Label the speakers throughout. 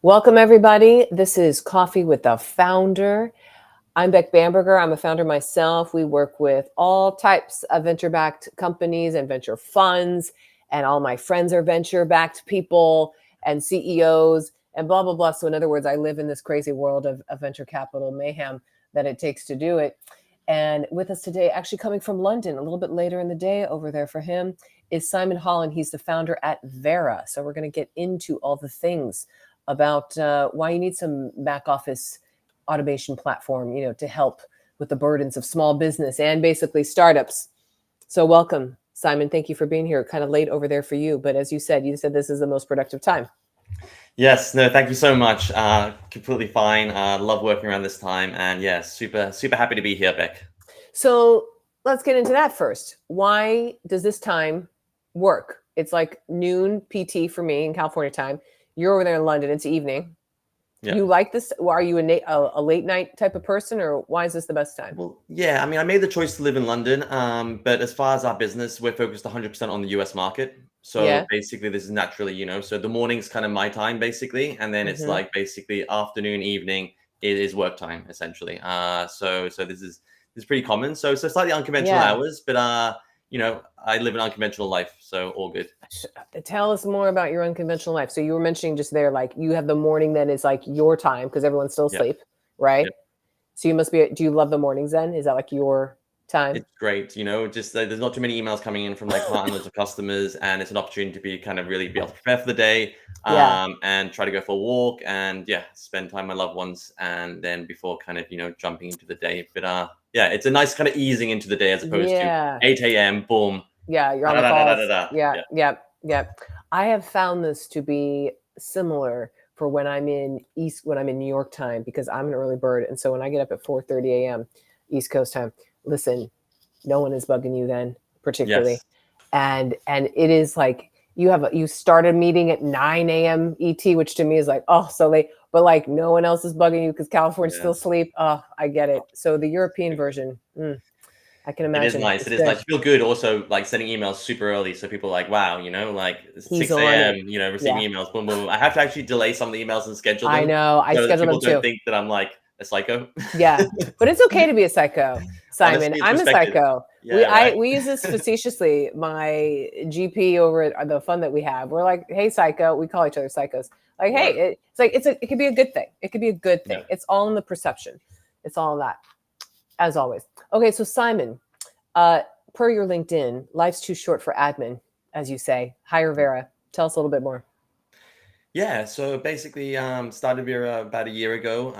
Speaker 1: Welcome, everybody. This is Coffee with the Founder. I'm Beck Bamberger. I'm a founder myself. We work with all types of venture-backed companies and venture funds, and all my friends are venture-backed people and CEOs and blah, blah, blah. So in other words, I live in this crazy world of venture capital mayhem that it takes to do it. And with us today, actually coming from London, a little bit later in the day over there for him, is Simon Holland. He's the founder at Vera. So we're going to get into all the things about why you need some back office automation platform, to help with the burdens of small business and basically startups. So welcome, Simon. Thank you for being here. Kind of late over there for you, but as you said this is the most productive time.
Speaker 2: Yes, no, thank you so much. Completely fine. Love working around this time, and yeah, super happy to be here, Beck.
Speaker 1: So let's get into that first. Why does this time work? It's like noon PT for me in California time. You're over there in London. It's evening.
Speaker 2: Yeah.
Speaker 1: You like this? Are you a late night type of person, or why is this the best time?
Speaker 2: Well, yeah, I mean, I made the choice to live in London, but as far as our business, we're focused 100% on the US market. So
Speaker 1: Yeah.
Speaker 2: basically, this is naturally, so the morning's kind of my time, basically, and then it's like basically afternoon, evening, it is work time, essentially. So this is pretty common. So slightly unconventional
Speaker 1: Yeah.
Speaker 2: hours, but I live an unconventional life, so all good.
Speaker 1: Tell us more about your unconventional life. So you were mentioning just there, like you have the morning that is like your time because everyone's still
Speaker 2: Yep.
Speaker 1: asleep, right?
Speaker 2: Yep.
Speaker 1: So you must be. Do you love the mornings then? Is that like your time?
Speaker 2: It's great, just there's not too many emails coming in from like partners or customers, and it's an opportunity to be kind of really be able to prepare for the day,
Speaker 1: Yeah.
Speaker 2: and try to go for a walk and spend time with my loved ones, and then before kind of jumping into the day. But yeah, it's a nice kind of easing into the day as opposed to
Speaker 1: Yeah.
Speaker 2: 8 a.m. boom.
Speaker 1: Yeah. You're on the calls. Yeah. Yeah. Yeah. I have found this to be similar for when I'm in New York time, because I'm an early bird, and so when I get up at 4:30 a.m. East Coast time, listen, no one is bugging you then, particularly.
Speaker 2: Yes.
Speaker 1: And it is like you start a meeting at 9 a.m. ET, which to me is like, oh, so late, but like no one else is bugging you because California's still asleep. Oh, I get it. So the European version, I can
Speaker 2: It is
Speaker 1: imagine.
Speaker 2: nice.
Speaker 1: It's
Speaker 2: It is
Speaker 1: good.
Speaker 2: nice. You feel good also like sending emails super early. So people are like, wow, like it's
Speaker 1: He's
Speaker 2: 6
Speaker 1: on
Speaker 2: a.m.,
Speaker 1: it.
Speaker 2: receiving emails, boom, boom, boom. I have to actually delay some of the emails and schedule
Speaker 1: I
Speaker 2: them
Speaker 1: know. I
Speaker 2: so that
Speaker 1: schedule
Speaker 2: people
Speaker 1: them
Speaker 2: don't
Speaker 1: too.
Speaker 2: think that I'm like a psycho.
Speaker 1: Yeah, but it's okay to be a psycho, Simon.
Speaker 2: Honestly, it's
Speaker 1: I'm a
Speaker 2: respected.
Speaker 1: psycho.
Speaker 2: Yeah, right.
Speaker 1: We use this facetiously. My GP over at the fund that we have, we're like, "Hey, psycho." We call each other psychos. Like,
Speaker 2: Right.
Speaker 1: hey, it could be a good thing. It could be a good thing.
Speaker 2: Yeah.
Speaker 1: It's all in the perception. It's all in that, as always. Okay, so Simon, per your LinkedIn, life's too short for admin, as you say. Hire Vera. Tell us a little bit more.
Speaker 2: Yeah, so basically, started Vera about a year ago,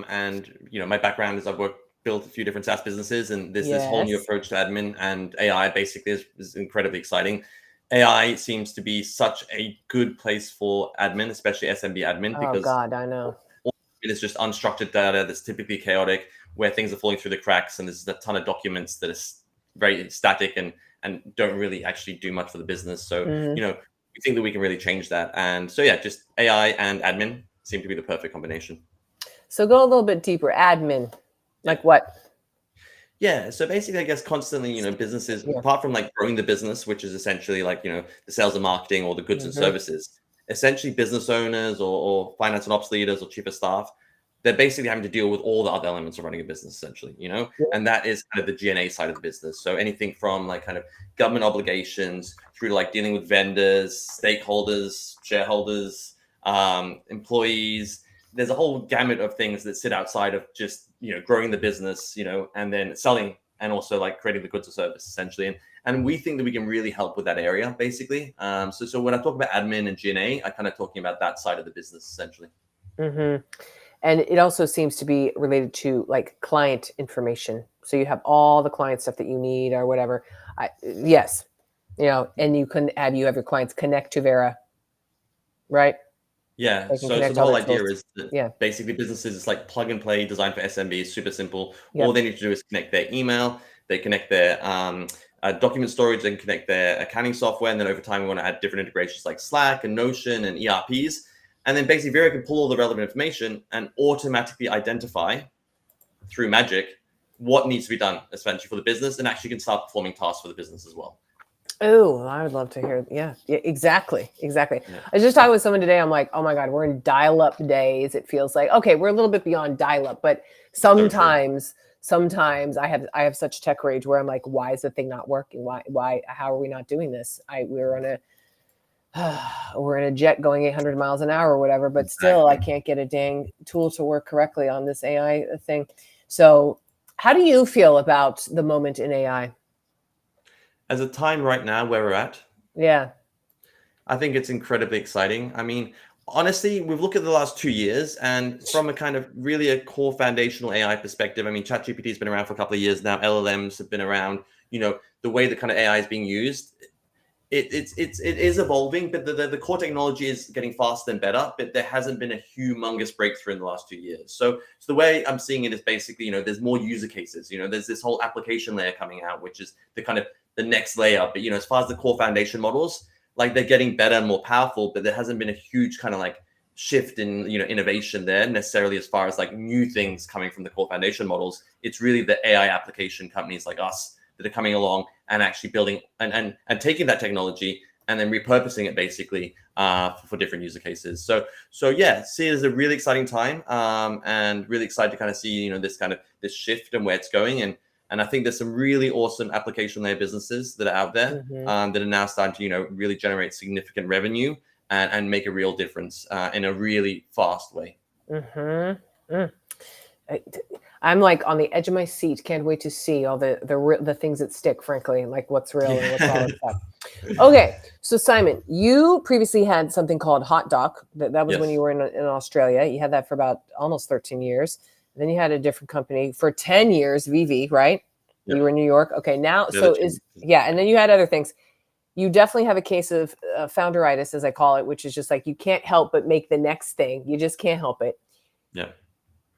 Speaker 2: and my background is built a few different SaaS businesses, and this whole new
Speaker 1: Yes.
Speaker 2: approach to admin and AI basically is incredibly exciting. AI seems to be such a good place for admin, especially SMB admin,
Speaker 1: Oh
Speaker 2: because
Speaker 1: God, I know.
Speaker 2: it is just unstructured data that's typically chaotic, where things are falling through the cracks, and there's a ton of documents that are very static and don't really actually do much for the business. So we think that we can really change that. And so yeah, just AI and admin seem to be the perfect combination.
Speaker 1: So go a little bit deeper. Admin, like what?
Speaker 2: Yeah, so basically, I guess constantly, businesses,
Speaker 1: Yeah.
Speaker 2: apart from like growing the business, which is essentially like, the sales and marketing or the goods and services, essentially business owners or finance and ops leaders or chief of staff, they're basically having to deal with all the other elements of running a business, essentially, and that is kind of the G&A side of the business. So anything from like kind of government obligations through to like dealing with vendors, stakeholders, shareholders, employees. There's a whole gamut of things that sit outside of just growing the business, and then selling and also like creating the goods or service essentially. And we think that we can really help with that area basically. So when I talk about admin and G&A, I kind of talking about that side of the business essentially.
Speaker 1: And it also seems to be related to like client information. So you have all the client stuff that you need or whatever. Yes, and you have your clients connect to Vera, right?
Speaker 2: Yeah.
Speaker 1: They can
Speaker 2: So
Speaker 1: connect
Speaker 2: the
Speaker 1: all
Speaker 2: whole
Speaker 1: their
Speaker 2: idea
Speaker 1: tools.
Speaker 2: is that
Speaker 1: Yeah.
Speaker 2: basically businesses, it's like plug and play designed for SMBs, super simple.
Speaker 1: Yep.
Speaker 2: All they need to do is connect their email, they connect their document storage, and connect their accounting software. And then over time, we want to add different integrations like Slack and Notion and ERPs. And then basically Vera can pull all the relevant information and automatically identify through magic what needs to be done essentially for the business, and actually can start performing tasks for the business as well.
Speaker 1: Oh, I would love to hear. Yeah, yeah, exactly, exactly.
Speaker 2: Yeah,
Speaker 1: I was just talking with someone today. I'm like, oh my god, we're in dial-up days. It feels like okay, we're a little bit beyond dial-up, but
Speaker 2: so true.
Speaker 1: sometimes I have such tech rage where I'm like, why is the thing not working? Why? How are we not doing this? We're on a we're in a jet going 800 miles an hour or whatever, but still, I
Speaker 2: Exactly.
Speaker 1: can't get a dang tool to work correctly on this AI thing. So, how do you feel about the moment in AI?
Speaker 2: As a time right now where we're at,
Speaker 1: Yeah,
Speaker 2: I think it's incredibly exciting. I mean, honestly, we've looked at the last 2 years, and from a kind of really a core foundational AI perspective, I mean, ChatGPT has been around for a couple of years now. LLMs have been around. The way that kind of AI is being used, it is evolving, but the core technology is getting faster and better. But there hasn't been a humongous breakthrough in the last 2 years. So the way I'm seeing it is basically, there's more user cases. There's this whole application layer coming out, which is the kind of the next layer. But as far as the core foundation models, like they're getting better and more powerful, but there hasn't been a huge kind of like shift in innovation there necessarily as far as like new things coming from the core foundation models. It's really the AI application companies like us that are coming along and actually building and taking that technology and then repurposing it basically for different user cases. So yeah, see it as a really exciting time, and really excited to kind of see this shift and where it's going. And I think there's some really awesome application layer businesses that are out there,
Speaker 1: hmm
Speaker 2: that are now starting to really generate significant revenue and make a real difference in a really fast way.
Speaker 1: hmm I, I'm like on the edge of my seat. Can't wait to see all the things that stick. Frankly, like what's real and what's all
Speaker 2: Yeah.
Speaker 1: that stuff. Okay, so Simon, you previously had something called Hot Doc. That was when you
Speaker 2: Yes.
Speaker 1: were in Australia. You had that for about almost 13 years. Then you had a different company for 10 years, VV, right? You
Speaker 2: Yep.
Speaker 1: were in New York. Okay, now
Speaker 2: The other
Speaker 1: so
Speaker 2: two.
Speaker 1: is yeah, and then you had other things. You definitely have a case of founderitis, as I call it, which is just like you can't help but make the next thing. You just can't help it.
Speaker 2: Yeah.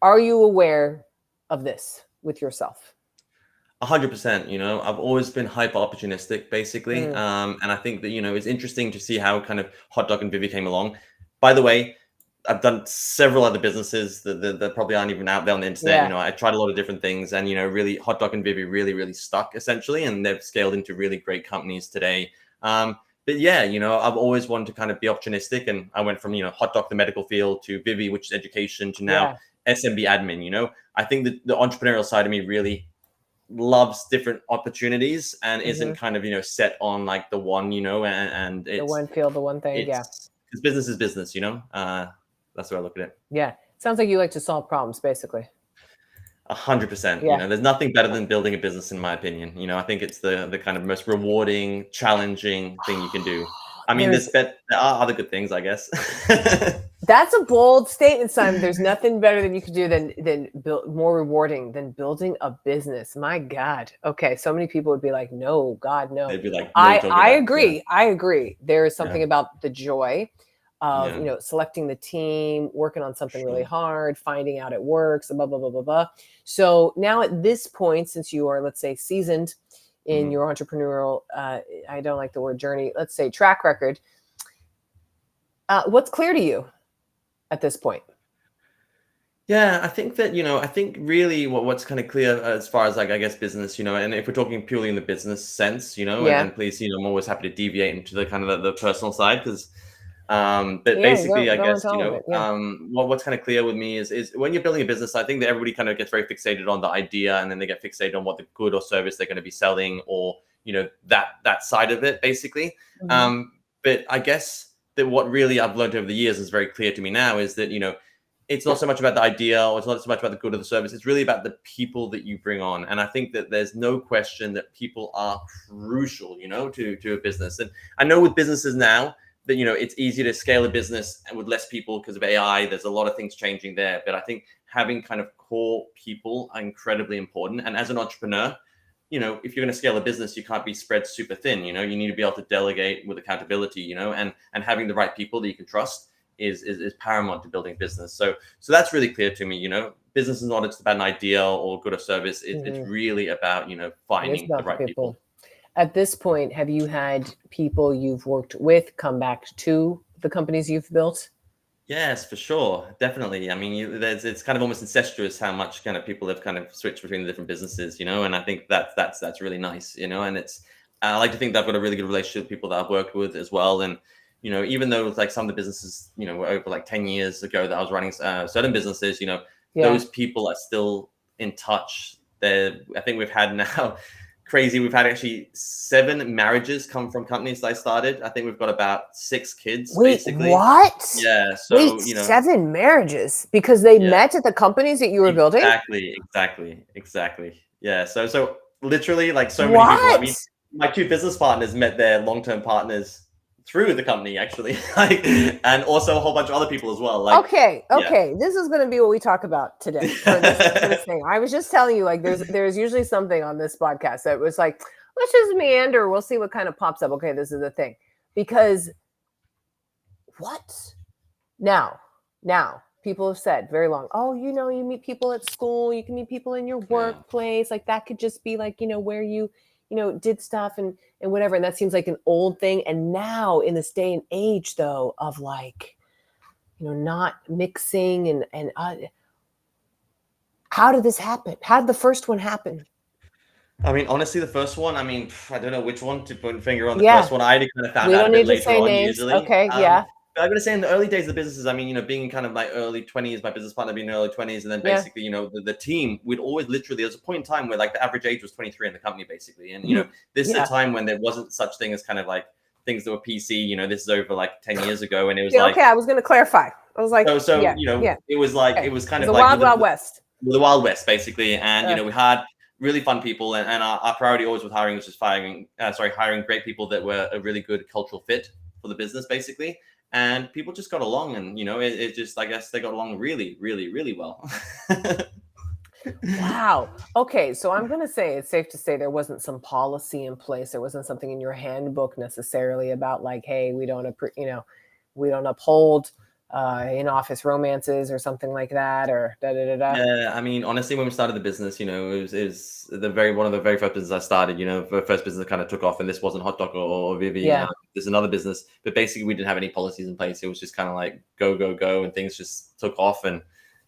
Speaker 1: Are you aware of this with yourself?
Speaker 2: 100%. I've always been hyper opportunistic, basically,
Speaker 1: Mm,
Speaker 2: and I think that it's interesting to see how kind of Hot Dog and Vivi came along. By the way, I've done several other businesses that probably aren't even out there on the internet.
Speaker 1: yeah.
Speaker 2: I tried a lot of different things, and really, Hot Dog and Vivi really, really stuck essentially, and they've scaled into really great companies today. But yeah, I've always wanted to kind of be opportunistic, and I went from Hot Dog, the medical field, to Vivi, which is education, to now
Speaker 1: Yeah.
Speaker 2: SMB admin. I think that the entrepreneurial side of me really loves different opportunities and isn't
Speaker 1: hmm
Speaker 2: kind of set on like the one, and
Speaker 1: The
Speaker 2: it's
Speaker 1: one field, the one thing. Yeah.
Speaker 2: it's because business is business. That's where I look at it.
Speaker 1: Yeah. Sounds like you like to solve problems, basically.
Speaker 2: 100%.
Speaker 1: Yeah.
Speaker 2: There's nothing better than building a business, in my opinion. I think it's the kind of most rewarding, challenging thing you can do. I mean,
Speaker 1: There's
Speaker 2: there are other good things, I guess.
Speaker 1: That's a bold statement, Simon. There's nothing better than you could do than build more rewarding than building a business. My God. Okay. So many people would be like, no, God, no.
Speaker 2: They'd be like, "What are you
Speaker 1: I
Speaker 2: talking
Speaker 1: I
Speaker 2: about?" Yeah,
Speaker 1: agree. I agree. There is
Speaker 2: yeah,
Speaker 1: something about the joy of,
Speaker 2: yeah,
Speaker 1: selecting the team, working on
Speaker 2: for
Speaker 1: something really
Speaker 2: sure.
Speaker 1: hard, finding out it works, blah, blah, blah, blah, blah. So now at this point, since you are, let's say, seasoned in
Speaker 2: Mhm.
Speaker 1: your entrepreneurial, I don't like the word journey, let's say track record, what's clear to you at this point?
Speaker 2: Yeah, I think that, I think really what's kind of clear as far as like, I guess, business, and if we're talking purely in the business sense,
Speaker 1: Yeah.
Speaker 2: and please, I'm always happy to deviate into the kind of the personal side because, but
Speaker 1: Yeah,
Speaker 2: basically, I
Speaker 1: go
Speaker 2: guess,
Speaker 1: into all of it. Yeah.
Speaker 2: what's kind of clear with me is when you're building a business, I think that everybody kind of gets very fixated on the idea and then they get fixated on what the good or service they're going to be selling or, that side of it, basically.
Speaker 1: Mhm.
Speaker 2: But I guess that what really I've learned over the years is very clear to me now is that, it's not so much about the idea or it's not so much about the good of the service. It's really about the people that you bring on. And I think that there's no question that people are crucial, to a business. And I know with businesses now that, it's easy to scale a business with less people because of AI. There's a lot of things changing there. But I think having kind of core people are incredibly important. And as an entrepreneur, if you're going to scale a business, you can't be spread super thin. You need to be able to delegate with accountability, and having the right people that you can trust is paramount to building a business. So that's really clear to me. Business is not just about an idea or good or service. It's
Speaker 1: Mhm.
Speaker 2: really about
Speaker 1: It is
Speaker 2: finding the
Speaker 1: about the
Speaker 2: right
Speaker 1: people.
Speaker 2: people.
Speaker 1: At this point, have you had people you've worked with come back to the companies you've built?
Speaker 2: Yes, for sure, definitely. I mean, it's kind of almost incestuous how much kind of people have kind of switched between the different businesses, and I think that's really nice, and it's And I like to think that I've got a really good relationship with people that I've worked with as well. And, even though like some of the businesses, were over like 10 years ago that I was running certain businesses,
Speaker 1: Yeah.
Speaker 2: those people are still in touch. I think we've had now crazy. We've had actually 7 marriages come from companies that I started. I think we've got about 6 kids,
Speaker 1: Wait,
Speaker 2: basically.
Speaker 1: what?
Speaker 2: Yeah.
Speaker 1: Wait,
Speaker 2: So,
Speaker 1: 7 marriages because they
Speaker 2: yeah,
Speaker 1: met at the companies that you were building?
Speaker 2: exactly. Yeah. So literally like so many people. I
Speaker 1: What?
Speaker 2: mean, my 2 business partners met their long-term partners through the company actually, like, and also a whole bunch of other people as well. Like,
Speaker 1: Okay,
Speaker 2: yeah.
Speaker 1: okay. This is going to be what we talk about today for this thing. I was just telling you, like, there's usually something on this podcast that was like, let's just meander. We'll see what kind of pops up. Okay, this is the thing. Because what? Now, people have said very long, oh, you meet people at school, you can meet people in your
Speaker 2: Yeah.
Speaker 1: workplace. Like that could just be like, where you did stuff and whatever. And that seems like an old thing. And now in this day and age, though, of like, not mixing and how did this happen? How did the first one happen?
Speaker 2: I mean, honestly, the first one, I mean, I don't know which one to put a finger on. The
Speaker 1: Yeah,
Speaker 2: first one, I kind of found
Speaker 1: we
Speaker 2: out a
Speaker 1: don't
Speaker 2: bit
Speaker 1: need to
Speaker 2: later
Speaker 1: say
Speaker 2: on,
Speaker 1: names.
Speaker 2: usually.
Speaker 1: Okay, yeah,
Speaker 2: But I'm gonna say in the early days of the businesses, I mean, being kind of like early 20s, my business partner being early 20s, and then
Speaker 1: yeah.
Speaker 2: basically, the team, we'd always literally, there's a point in time where like the average age was 23 in the company, basically. And, this is
Speaker 1: Yeah.
Speaker 2: a time when there wasn't such thing as kind of like things that were PC, this is over like 10 years ago. And it was
Speaker 1: Yeah,
Speaker 2: like,
Speaker 1: okay, I was going to clarify. I was like,
Speaker 2: so,
Speaker 1: yeah, yeah.
Speaker 2: it was like,
Speaker 1: Okay.
Speaker 2: it was kind
Speaker 1: It's
Speaker 2: of
Speaker 1: the
Speaker 2: like
Speaker 1: Wild Wild West.
Speaker 2: the Wild West, basically. And,
Speaker 1: Uh,
Speaker 2: we had really fun people, and our priority always with hiring was just hiring great people that were a really good cultural fit for the business, basically. And people just got along, and it just, I guess they got along really, really, really well.
Speaker 1: Wow. Okay, so I'm going to say it's safe to say there wasn't some policy in place. There wasn't something in your handbook necessarily about like, hey, we don't uphold in-office romances or something like that, or da da da da.
Speaker 2: Yeah, I mean, honestly, when we started the business, it was one of the very first business I started. The first business that kind of took off, and this wasn't Hot Dog or Vivi.
Speaker 1: Yeah.
Speaker 2: There's another business, but basically we didn't have any policies in place. It was just kind of like go go go, and things just took off. And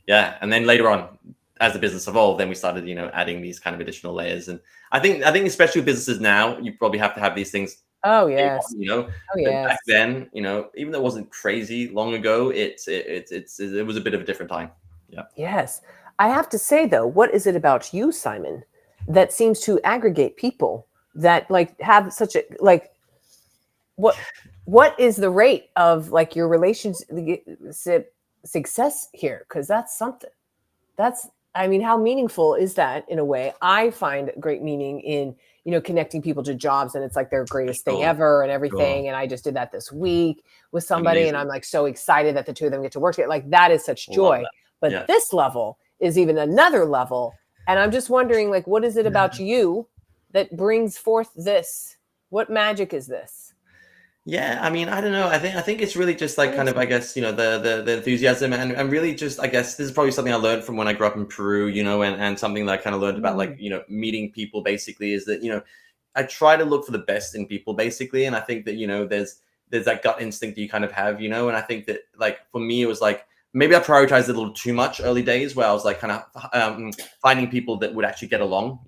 Speaker 2: yeah, and then later on, as the business evolved, then we started adding these kind of additional layers. And I think especially with businesses now, you probably have to have these things.
Speaker 1: Oh yes.
Speaker 2: On,
Speaker 1: Oh
Speaker 2: but
Speaker 1: yes.
Speaker 2: back then, even though it wasn't crazy long ago, it was a bit of a different time. Yeah.
Speaker 1: Yes. I have to say though, what is it about you, Simon, that seems to aggregate people that like have such a like what is the rate of like your relationship success here? Because that's something. I mean, how meaningful is that in a way? I find great meaning in, connecting people to jobs, and it's like their greatest thing ever and everything. And I just did that this week with somebody.
Speaker 2: Amazing.
Speaker 1: And I'm like so excited that the two of them get to work together. Like that is such joy. But this level is even another level. And I'm just wondering, like, what is it about you that brings forth this? What magic is this?
Speaker 2: Yeah, I mean, I don't know. I think it's really just like kind of, I guess, the enthusiasm, and really just, I guess this is probably something I learned from when I grew up in Peru, and something that I kind of learned about like, meeting people basically is that, I try to look for the best in people basically. And I think that, there's that gut instinct that you kind of have, and I think that like for me, it was like, maybe I prioritized it a little too much early days where I was like kind of finding people that would actually get along,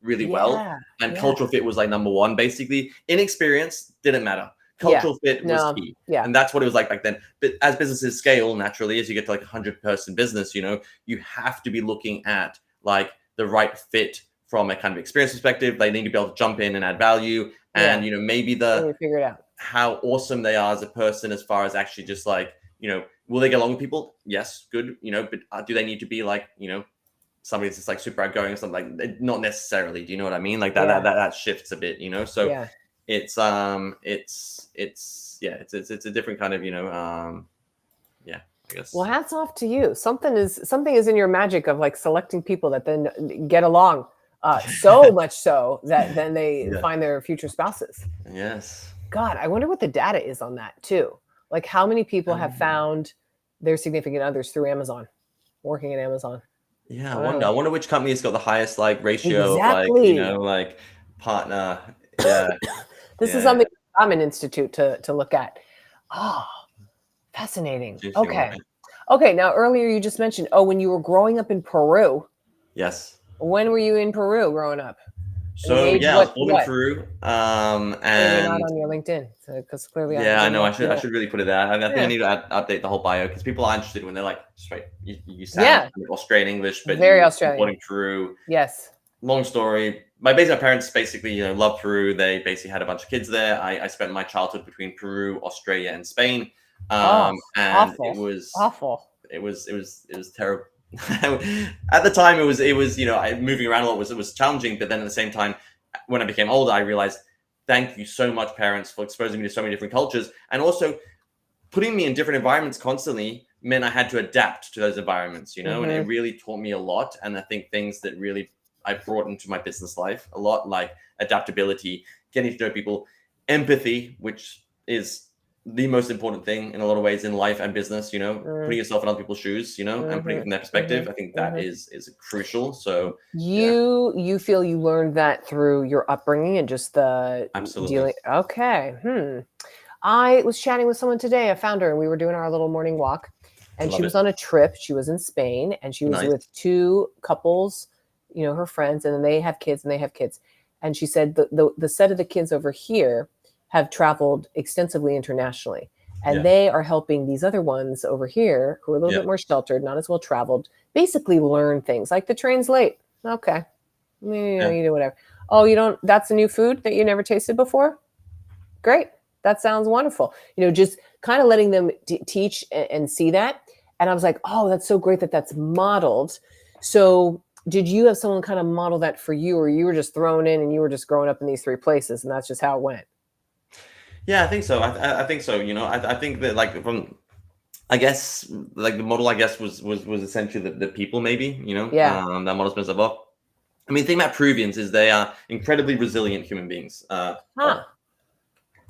Speaker 2: really well. And cultural fit was like number one, basically. Inexperience didn't matter. Cultural fit was key.
Speaker 1: Yeah.
Speaker 2: And that's what it was like back then. But as businesses scale, naturally, as you get to like 100-person business, you have to be looking at like the right fit from a kind of experience perspective. They need to be able to jump in and add value. And, maybe
Speaker 1: figure it out.
Speaker 2: How awesome they are as a person, as far as actually just like, will they get along with people? Yes, good. But do they need to be like, somebody that's just like super outgoing or something? Like, not necessarily. Do you know what I mean? Like that shifts a bit, So it's a different kind of, I guess.
Speaker 1: Well, hats off to you. Something is in your magic of like selecting people that then get along so much so that then they find their future spouses.
Speaker 2: Yes.
Speaker 1: God, I wonder what the data is on that too. Like how many people have found their significant others through Amazon, working at Amazon.
Speaker 2: Yeah, I wonder which company's got the highest like ratio
Speaker 1: Exactly.
Speaker 2: of like, partner. Yeah.
Speaker 1: This is something Simon Institute to look at. Oh, fascinating. Okay. Okay. Now, earlier you just mentioned, when you were growing up in Peru.
Speaker 2: Yes.
Speaker 1: When were you in Peru growing up? And you
Speaker 2: So
Speaker 1: made
Speaker 2: yeah, I was born in
Speaker 1: what?
Speaker 2: Peru,
Speaker 1: Maybe not
Speaker 2: and
Speaker 1: on your LinkedIn, so because clearly
Speaker 2: yeah, I
Speaker 1: you're
Speaker 2: know.
Speaker 1: not.
Speaker 2: I should really put it there. I think I
Speaker 1: Yeah,
Speaker 2: need to update the whole bio because people are interested when they're like, "Straight, you sound
Speaker 1: yeah,
Speaker 2: kind of Australian English, but
Speaker 1: very
Speaker 2: you were born
Speaker 1: Australian.
Speaker 2: in Peru."
Speaker 1: Yes.
Speaker 2: Long story. My parents basically, love Peru. They basically had a bunch of kids there. I spent my childhood between Peru, Australia, and Spain,
Speaker 1: Oh,
Speaker 2: and
Speaker 1: awful, awful.
Speaker 2: it was terrible. At the time, it was moving around a lot was challenging, but then at the same time, when I became older, I realized, thank you so much, parents, for exposing me to so many different cultures, and also putting me in different environments constantly meant I had to adapt to those environments, and it
Speaker 1: Hmm.
Speaker 2: really taught me a lot. And I think things that really I brought into my business life a lot, like adaptability, getting to know people, empathy, which is the most important thing in a lot of ways in life and business,
Speaker 1: Mm,
Speaker 2: putting yourself in other people's shoes, and putting it
Speaker 1: hmm.
Speaker 2: from their
Speaker 1: Hmm.
Speaker 2: perspective. I think that
Speaker 1: Hmm.
Speaker 2: is crucial. So yeah,
Speaker 1: You feel you learned that through your upbringing and just the
Speaker 2: absolutely.
Speaker 1: dealing. Okay. I was chatting with someone today, a founder, and we were doing our little morning walk. And she
Speaker 2: Love
Speaker 1: was
Speaker 2: it.
Speaker 1: on a trip. She was in Spain and she was
Speaker 2: Nice.
Speaker 1: with two couples, her friends, and then they have kids and they have kids. And she said the set of the kids over here have traveled extensively internationally. And
Speaker 2: Yeah.
Speaker 1: they are helping these other ones over here who are a little
Speaker 2: Yeah.
Speaker 1: bit more sheltered, not as well traveled, basically learn things like the train's late. Okay.
Speaker 2: Yeah.
Speaker 1: You do whatever. Oh, you don't, that's a new food that you never tasted before? Great. That sounds wonderful. Just kind of letting them teach and see that. And I was like, oh, that's so great that that's modeled. So, did you have someone kind of model that for you, or you were just thrown in and you were just growing up in these three places and that's just how it went?
Speaker 2: Yeah, I think so. I think so. I think that like from I guess like the model, I guess was essentially the people maybe
Speaker 1: Yeah.
Speaker 2: that model spins above. I mean, the thing about Peruvians is they are incredibly resilient human beings.
Speaker 1: Huh.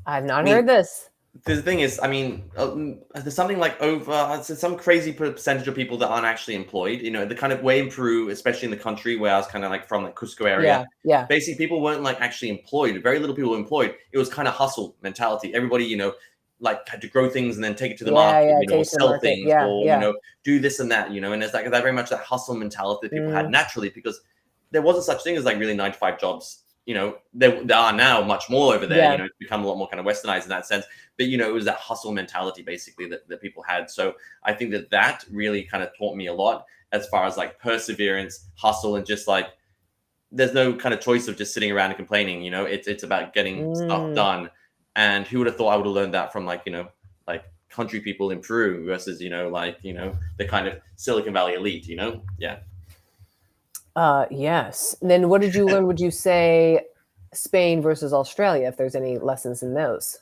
Speaker 1: I've
Speaker 2: I
Speaker 1: not
Speaker 2: mean,
Speaker 1: heard this.
Speaker 2: the thing is, I mean, there's something like over some crazy percentage of people that aren't actually employed. The kind of way in Peru, especially in the country where I was kind of like from the Cusco area,
Speaker 1: Yeah. Yeah.
Speaker 2: basically people weren't like actually employed. Very little people were employed. It was kind of hustle mentality. Everybody, like had to grow things and then take it to the
Speaker 1: Yeah.
Speaker 2: market,
Speaker 1: Yeah.
Speaker 2: or
Speaker 1: Take it to the
Speaker 2: sell
Speaker 1: market.
Speaker 2: things,
Speaker 1: Yeah.
Speaker 2: or
Speaker 1: Yeah.
Speaker 2: do this and that, and it's like that very much that hustle mentality that people had
Speaker 1: Mm,
Speaker 2: naturally because there wasn't such thing as like really 9 to 5 jobs. There are now much more over there.
Speaker 1: yeah.
Speaker 2: It's become a lot more kind of westernized in that sense. But it was that hustle mentality basically that people had. So I think that really kind of taught me a lot as far as like perseverance, hustle, and just like there's no kind of choice of just sitting around and complaining. It's about getting stuff
Speaker 1: Mm.
Speaker 2: done. And who would have thought I would have learned that from like country people in Peru versus the kind of Silicon Valley elite. Yeah.
Speaker 1: Yes. And then what did you learn? Would you say Spain versus Australia, if there's any lessons in those?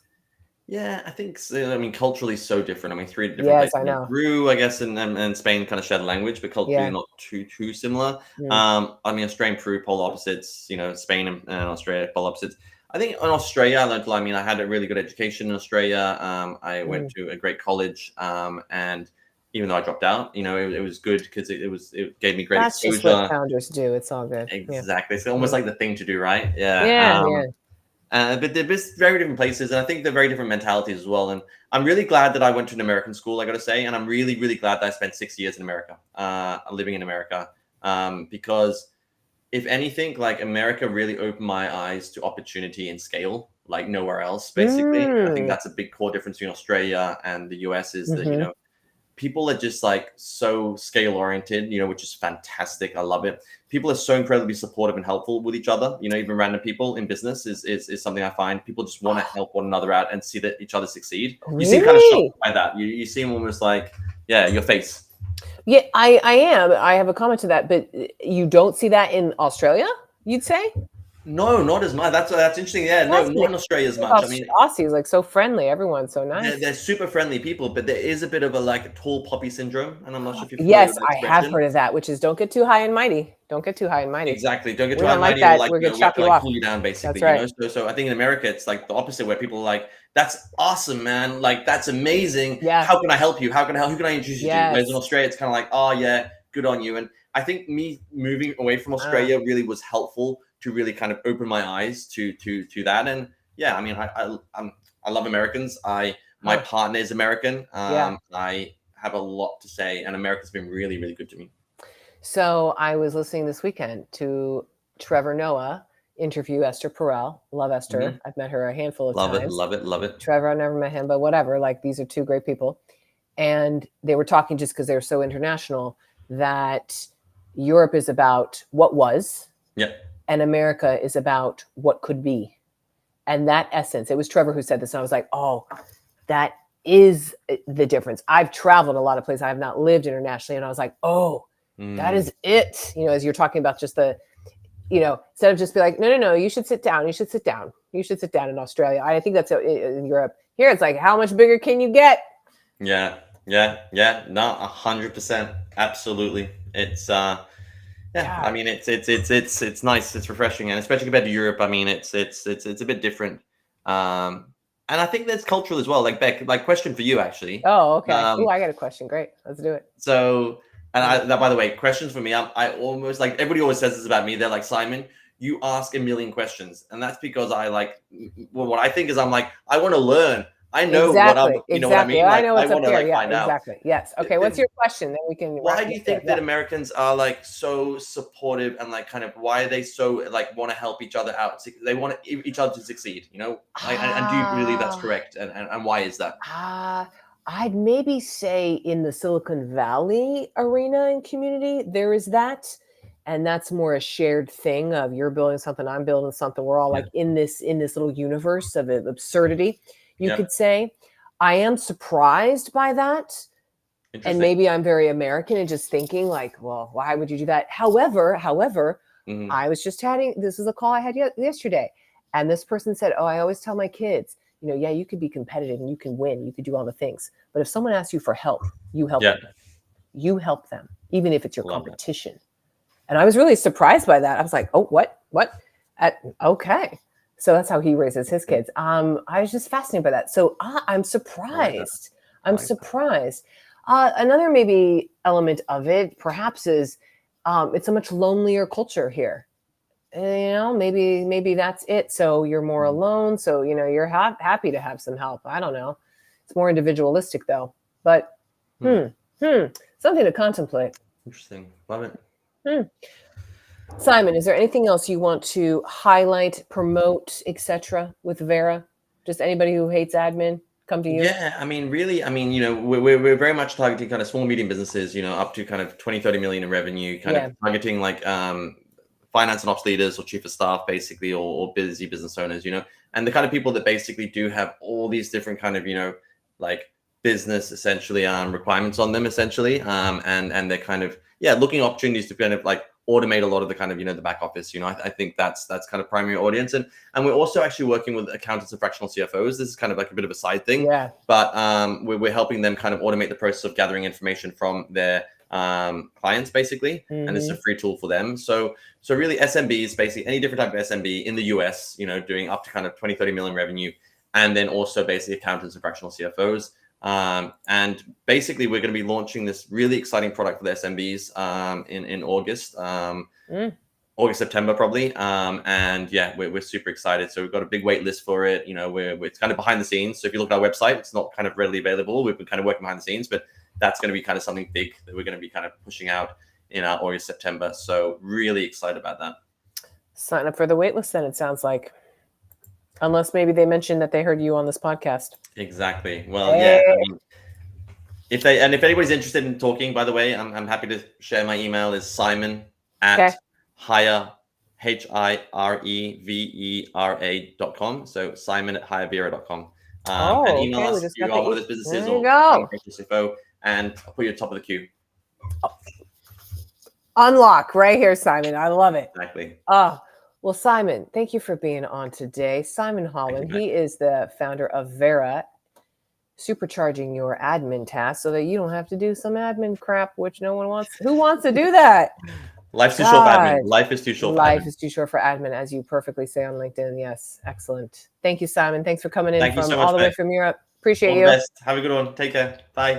Speaker 2: Yeah, I think so. I mean, culturally so different. I mean, three different
Speaker 1: Yes,
Speaker 2: places.
Speaker 1: I know.
Speaker 2: Peru, I guess, and Spain kind of share the language, but culturally
Speaker 1: Yeah.
Speaker 2: not too similar.
Speaker 1: Mm.
Speaker 2: I mean, Australia and Peru, polar opposites. Spain and Australia, polar opposites. I think in Australia, I learned a lot. I mean, I had a really good education in Australia. I went
Speaker 1: Mm.
Speaker 2: to a great college, and even though I dropped out, it was good because it gave me great
Speaker 1: That's just what
Speaker 2: exposure.
Speaker 1: founders do. It's all good. Yeah.
Speaker 2: Exactly, it's almost
Speaker 1: Mm.
Speaker 2: like the thing to do, right? Yeah.
Speaker 1: Yeah. Yeah.
Speaker 2: But they're just very different places, and I think they're very different mentalities as well. And I'm really glad that I went to an American school, I got to say, and I'm really, really glad that I spent 6 years in America, living in America, because if anything, like America really opened my eyes to opportunity and scale, like nowhere else. Basically, I think
Speaker 1: Mm.
Speaker 2: that's a big core difference between Australia and the US is that
Speaker 1: Hmm.
Speaker 2: people are just like so scale oriented, which is fantastic. I love it. People are so incredibly supportive and helpful with each other. Even random people in business is something I find people just want to help one another out and see that each other succeed. You seem kind of shocked
Speaker 1: Really?
Speaker 2: by that. You seem almost like, yeah, your face.
Speaker 1: Yeah, I am. I have a comment to that, but you don't see that in Australia, you'd say?
Speaker 2: No, not as much. That's interesting. Yeah, no, not
Speaker 1: Fascinating.
Speaker 2: in Australia as
Speaker 1: Like
Speaker 2: much. I mean,
Speaker 1: Aussies, like so friendly. Everyone's so
Speaker 2: they're,
Speaker 1: nice.
Speaker 2: they're super friendly people, but there is a bit of a like tall poppy syndrome, and I'm not sure if you're familiar
Speaker 1: Yes,
Speaker 2: with that
Speaker 1: I have
Speaker 2: expression.
Speaker 1: heard of that, which is don't get too high and mighty. Don't get too high and mighty.
Speaker 2: Exactly. Don't get
Speaker 1: We
Speaker 2: too high
Speaker 1: don't
Speaker 2: and
Speaker 1: like
Speaker 2: mighty, or
Speaker 1: that.
Speaker 2: like
Speaker 1: We're gonna
Speaker 2: we have
Speaker 1: chop
Speaker 2: to
Speaker 1: you
Speaker 2: like
Speaker 1: off.
Speaker 2: pull you down,
Speaker 1: That's
Speaker 2: basically.
Speaker 1: right.
Speaker 2: So I think in America it's like the opposite, where people are like, "That's awesome, man! Like that's amazing.
Speaker 1: Yeah.
Speaker 2: How can I help you? How can I help? Who can I introduce you to?" Whereas in
Speaker 1: Yes.
Speaker 2: Australia, it's kind of like, "Oh yeah, good on you." And I think me moving away from
Speaker 1: Ah,
Speaker 2: Australia really was helpful to really kind of open my eyes to that. And yeah, I mean, I love Americans. My
Speaker 1: huh.
Speaker 2: partner is American.
Speaker 1: Yeah.
Speaker 2: I have a lot to say, and America's been really really good to me.
Speaker 1: So I was listening this weekend to Trevor Noah interview Esther Perel. Love Esther. I've met her a handful of times.
Speaker 2: Love it.
Speaker 1: Trevor, I've never met him, but whatever. Like, these are two great people. And they were talking, just because they were so international, that Europe is about what was, and America is about what could be. And that essence, it was Trevor who said this, and I was like, oh, that is the difference. I've traveled a lot of places. I have not lived internationally. And I was like, oh, that is it. You know, as you're talking about just the, you know, instead of just be like, no, you should sit down. You should sit down. You should sit down in Australia. I think that's in Europe. Here, it's like, how much bigger can you get?
Speaker 2: Yeah. No, 100%. Absolutely. It's, I mean, it's nice. It's refreshing. And especially compared to Europe, I mean, it's a bit different. And I think that's cultural as well. Like, Beck, like, question for you, actually.
Speaker 1: Oh, okay. Oh, I got a question. Great. Let's do it.
Speaker 2: So, and by the way, questions for me, I almost, like, everybody always says this about me. They're like, Simon, you ask a million questions. And that's because what I think is, I'm like, I want to learn. I know what I'm, you know what I mean? Like,
Speaker 1: I know what's
Speaker 2: I want
Speaker 1: up
Speaker 2: to,
Speaker 1: here.
Speaker 2: like, find out.
Speaker 1: Exactly. Yes. Okay. What's your question? Then we can.
Speaker 2: Why do you think that Americans are, like, so supportive, and, like, kind of, why are they so, like, want to help each other out? They want each other to succeed, you know? And do you believe that's correct? And why is that?
Speaker 1: I'd maybe say in the Silicon Valley arena and community, there is that. And that's more a shared thing of, you're building something, I'm building something. We're all like in this little universe of absurdity, you could say. I am surprised by that. And maybe I'm very American and just thinking like, well, why would you do that? However, I was just this is a call I had yesterday. And this person said, oh, I always tell my kids, you know, yeah, you could be competitive and you can win. You could do all the things. But if someone asks you for help, you help them. You help them, even if it's your competition. And I was really surprised by that. I was like, oh, what? Okay. So that's how he raises his kids. I was just fascinated by that. So I'm surprised. Another maybe element of it perhaps is it's a much lonelier culture here. You know, maybe that's it. So you're more alone. So, you know, you're happy to have some help. I don't know. It's more individualistic though. But something to contemplate.
Speaker 2: Interesting. Love it.
Speaker 1: Simon, is there anything else you want to highlight, promote, etc. with Vera? Just anybody who hates admin, come to you?
Speaker 2: Yeah, I mean, really, I mean, you know, we're very much targeting kind of small, medium businesses, you know, up to kind of 20, 30 million in revenue, kind of targeting like finance and ops leaders or chief of staff, basically, or busy business owners, you know, and the kind of people that basically do have all these different kind of, you know, like business essentially requirements on them essentially, and they're kind of looking at opportunities to kind of like automate a lot of the kind of, you know, the back office. You know, I think that's kind of primary audience, and we're also actually working with accountants and fractional CFOs. This is kind of like a bit of a side thing, but we're helping them kind of automate the process of gathering information from their clients basically, and it's a free tool for them. So really SMBs, basically any different type of SMB in the US, you know, doing up to kind of 20, 30 million revenue, and then also basically accountants and fractional CFOs. And basically we're going to be launching this really exciting product for the SMBs in August, August, September probably. And we're super excited. So we've got a big wait list for it. You know, it's kind of behind the scenes. So if you look at our website, it's not kind of readily available. We've been kind of working behind the scenes, but that's going to be kind of something big that we're going to be kind of pushing out in August, September. So really excited about that. Sign up for the wait list then, it sounds like. Unless maybe they mentioned that they heard you on this podcast. Exactly. Well, I mean, if anybody's interested in talking, by the way, I'm happy to share my email is Simon at hire HIREVERA.com. So Simon at hirevera.com. And email us if you are one of those businesses or CFO, and I'll put you at top of the queue. Unlock right here, Simon. I love it. Exactly. Well, Simon, thank you for being on today. Simon Holland, he is the founder of Vera, supercharging your admin tasks so that you don't have to do some admin crap, which no one wants. Who wants to do that? Life's too short for admin. Life is too short for admin. Life is too short for admin, as you perfectly say on LinkedIn. Yes, excellent. Thank you, Simon. Thanks for coming in from all the way from Europe. Appreciate you. All the best. Have a good one. Take care. Bye.